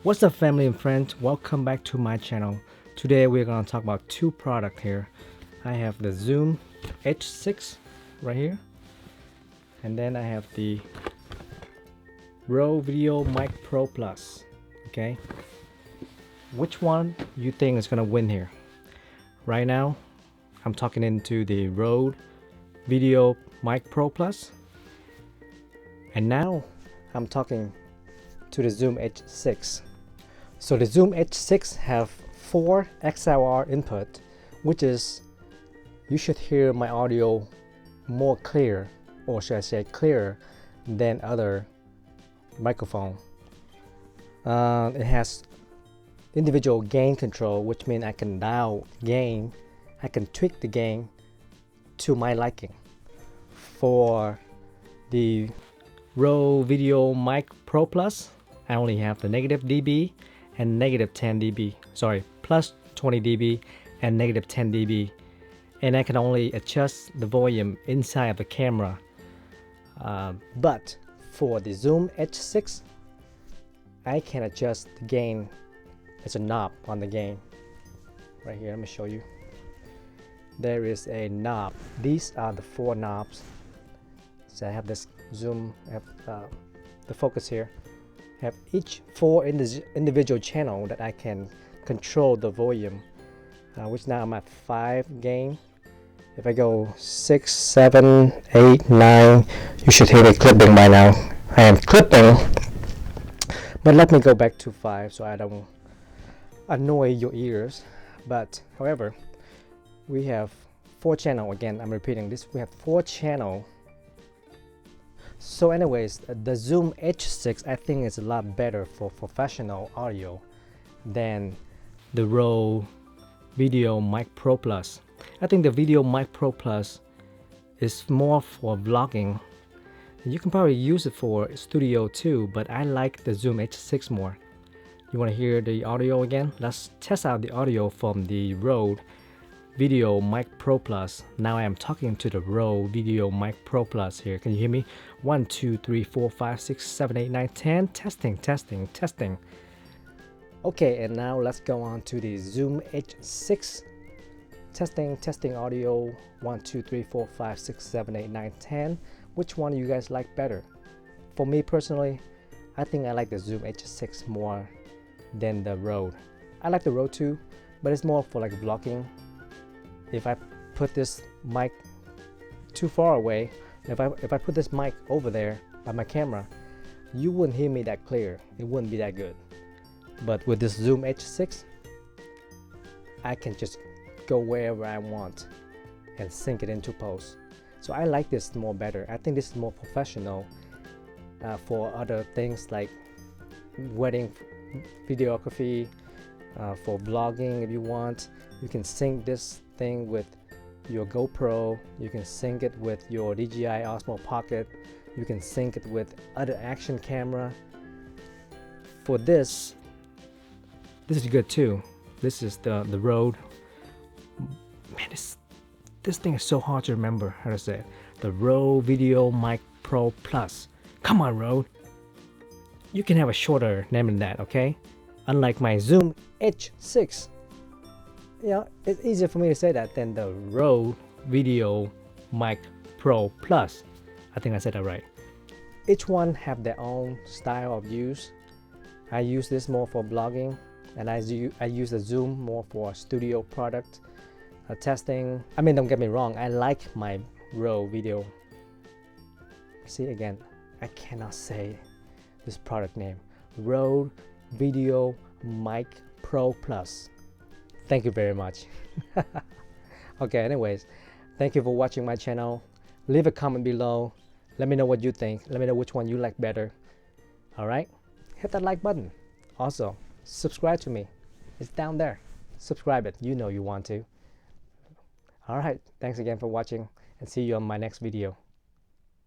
What's up, family and friends? Welcome back to my channel. Today we're gonna talk about two products here. I have the Zoom H6 right here, and then I have the Rode VideoMic Pro Plus. Okay, which one you think is gonna win here? Right now, I'm talking into the Rode VideoMic Pro Plus, and now I'm talking to the Zoom H6. So the Zoom H6 have 4 XLR input, which is you should hear my audio more clear, or should I say clearer than other microphone. It has individual gain control, which means I can dial gain, I can tweak the gain to my liking. For the Rode VideoMic Pro Plus, I only have the negative dB and negative 10 dB. Sorry, plus 20 dB and negative 10 dB. And I can only adjust the volume inside of the camera. But for the Zoom H6, I can adjust the gain. There's a knob on the gain. Right here, let me show you. There is a knob. These are the 4 knobs. So I have this zoom, I have the focus here. I have each 4 individual channel that I can control the volume, which now I'm at 5 gain. If I go 6, 7, 8, 9, you should hear it clipping by now. I am clipping, but let me go back to 5 so I don't annoy your ears. But however, we have 4 channel. Again, I'm repeating this. We have 4 channel. So anyways, the Zoom H6 I think is a lot better for professional audio than the Rode VideoMic Pro Plus. I think the VideoMic Pro Plus is more for vlogging. You can probably use it for studio too, but I like the Zoom H6 more. You want to hear the audio again? Let's test out the audio from the Rode VideoMic Pro Plus. Now I am talking to the Rode VideoMic Pro Plus here. Can you hear me? 1, 2, 3, 4, 5, 6, 7, 8, 9, 10. Testing, testing, testing. Okay, and now let's go on to the Zoom H6. Testing, testing audio. 1, 2, 3, 4, 5, 6, 7, 8, 9, 10. Which one do you guys like better? For me personally, I think I like the Zoom H6 more than the Rode. I like the Rode too, but it's more for like vlogging. If I put this mic too far away, if I put this mic over there by my camera, you wouldn't hear me that clear. It wouldn't be that good. But with this Zoom H6, I can just go wherever I want and sync it into post. So I like this more better. I think this is more professional for other things like wedding videography, for vlogging. If you want, you can sync this thing with your GoPro, you can sync it with your DJI Osmo Pocket, you can sync it with other action camera. For this is good too. This is the Rode. Man, this thing is so hard to remember how to say it. The Rode VideoMic Pro Plus. Come on, Rode. You can have a shorter name than that, okay? Unlike my Zoom H6. Yeah, it's easier for me to say that than the Rode VideoMic Pro Plus. I think I said that right. Each one have their own style of use. I use this more for blogging, and I use the Zoom more for studio product testing. I mean, don't get me wrong, I like my Rode video. See, again, I cannot say this product name. Rode VideoMic Pro Plus. Thank you very much. Okay, anyways, thank you for watching my channel. Leave a comment below. Let me know what you think. Let me know which one you like better. Alright, hit that like button. Also, subscribe to me. It's down there. Subscribe it. You know you want to. Alright, thanks again for watching, and see you on my next video.